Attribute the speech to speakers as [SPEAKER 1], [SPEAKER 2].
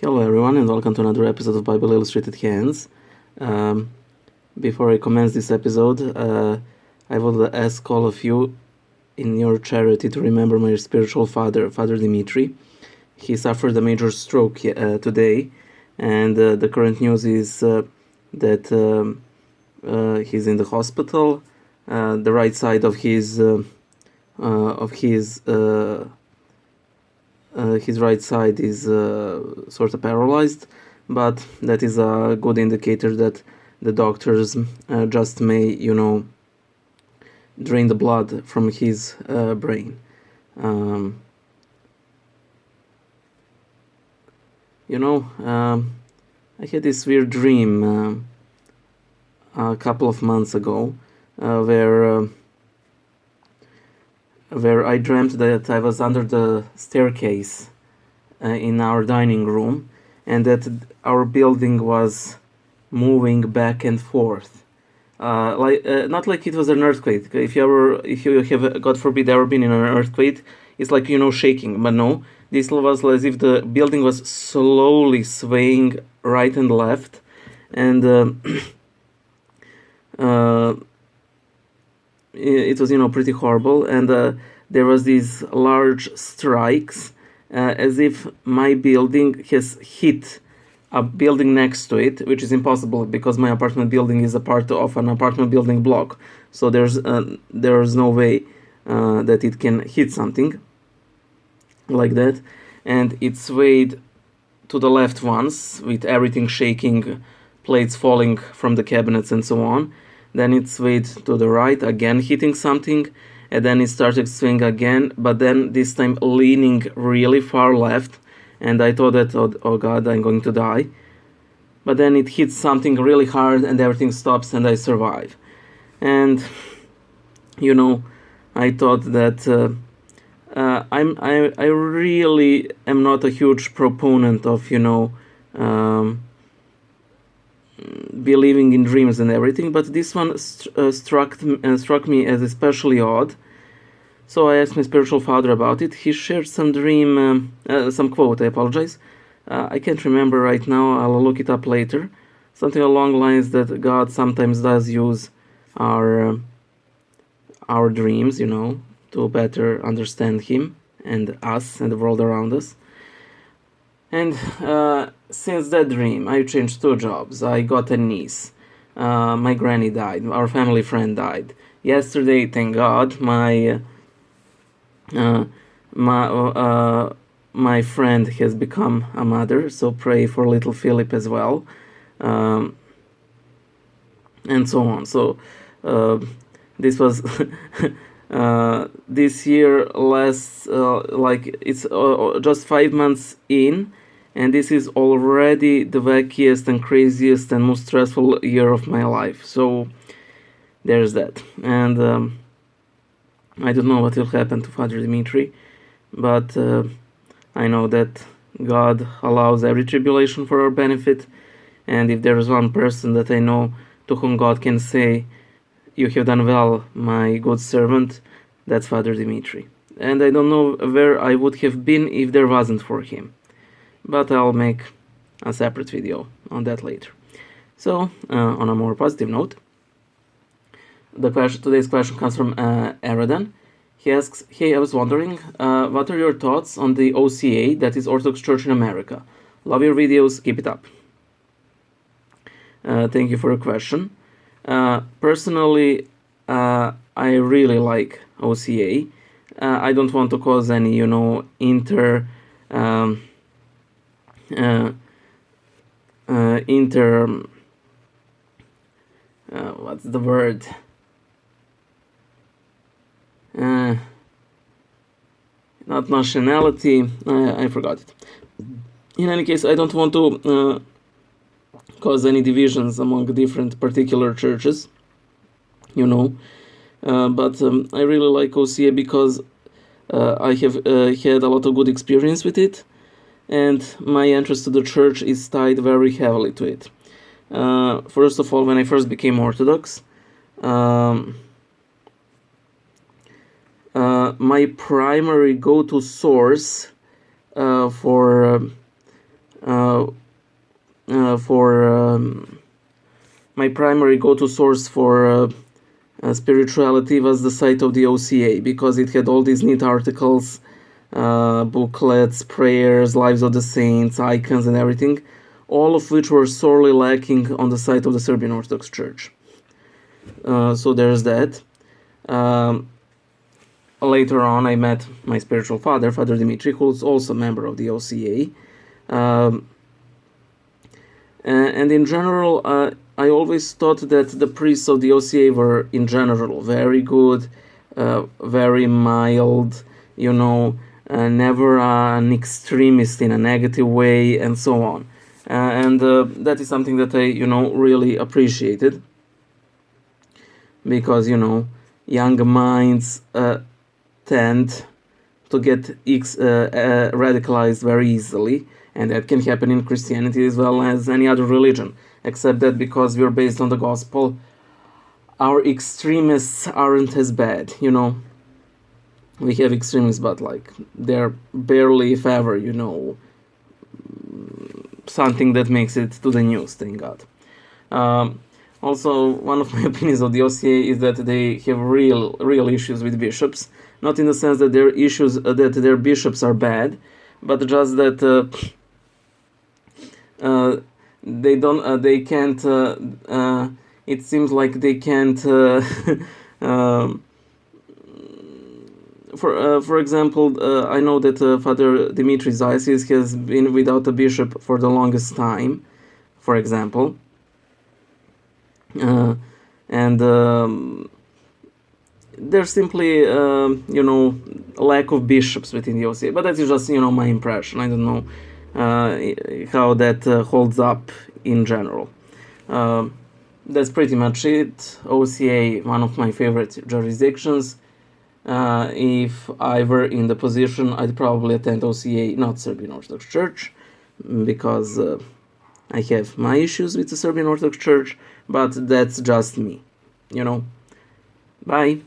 [SPEAKER 1] Hello everyone and welcome to another episode of Bible Illustrated Hands. Before I commence this episode, I would ask all of you in your charity to remember my spiritual father, Father Dimitri. He suffered a major stroke today, and the current news is that he's in the hospital. The right side of his right side is sort of paralyzed, but that is a good indicator that the doctors just may, drain the blood from his brain. I had this weird dream a couple of months ago where I dreamt that I was under the staircase in our dining room, and that our building was moving back and forth, not like it was an earthquake. If you have, God forbid, ever been in an earthquake, it's like shaking. But no, this was as if the building was slowly swaying right and left, and it was pretty horrible, and there was these large strikes as if my building has hit a building next to it, which is impossible because my apartment building is a part of an apartment building block, so there's no way that it can hit something like that. And it swayed to the left once, with everything shaking, plates falling from the cabinets and so on. Then it swayed to the right, again hitting something, and then it started swinging again, but then this time leaning really far left, and I thought that, oh God, I'm going to die. But then it hits something really hard and everything stops and I survive. And, I thought that I really am not a huge proponent of, believing in dreams and everything, but this one struck me as especially odd. So I asked my spiritual father about it. He shared some some quote. I apologize. I can't remember right now. I'll look it up later. Something along the lines that God sometimes does use our dreams, to better understand Him and us and the world around us. And since that dream, I changed 2 jobs. I got a niece. My granny died. Our family friend died. Yesterday, thank God, my friend has become a mother. So pray for little Philip as well, and so on. So this was this year lasts like it's just 5 months in. And this is already the wackiest and craziest and most stressful year of my life. So there's that. And I don't know what will happen to Father Dimitri, but I know that God allows every tribulation for our benefit. And if there is one person that I know to whom God can say, "You have done well, my good servant," that's Father Dimitri. And I don't know where I would have been if there wasn't for him. But I'll make a separate video on that later. So, on a more positive note, today's question comes from Aradan. He asks, "Hey, I was wondering, what are your thoughts on the OCA, that is Orthodox Church in America? Love your videos, keep it up." Thank you for your question. Personally, I really like OCA. I don't want to cause any, what's the word? Not nationality. I forgot it. In any case, I don't want to cause any divisions among different particular churches, but I really like OCA because I have had a lot of good experience with it, and my interest to the church is tied very heavily to it. First of all, when I first became Orthodox, my primary go-to source for uh, for my primary go-to source for spirituality was the site of the OCA, because it had all these neat articles, booklets, prayers, lives of the saints, icons, and everything, all of which were sorely lacking on the site of the Serbian Orthodox Church. So there's that. Later on, I met my spiritual father, Father Dimitri, who's also a member of the OCA. And in general, I always thought that the priests of the OCA were, in general, very good, very mild, never an extremist in a negative way, and so on. And that is something that I, really appreciated, because, young minds tend to get radicalized very easily, and that can happen in Christianity as well as any other religion, except that because we're based on the gospel, our extremists aren't as bad, We have extremists, but they're barely, if ever, something that makes it to the news, thank God. Also, one of my opinions of the OCA is that they have real issues with bishops. Not in the sense that their issues that their bishops are bad, but just that they don't. They can't. It seems like they can't. For example, I know that Father Dimitri's diocese has been without a bishop for the longest time. For example. And there's simply, lack of bishops within the OCA. But that is just, my impression. I don't know how that holds up in general. That's pretty much it. OCA, one of my favorite jurisdictions. If I were in the position, I'd probably attend OCA, not Serbian Orthodox Church, because I have my issues with the Serbian Orthodox Church, but that's just me, Bye.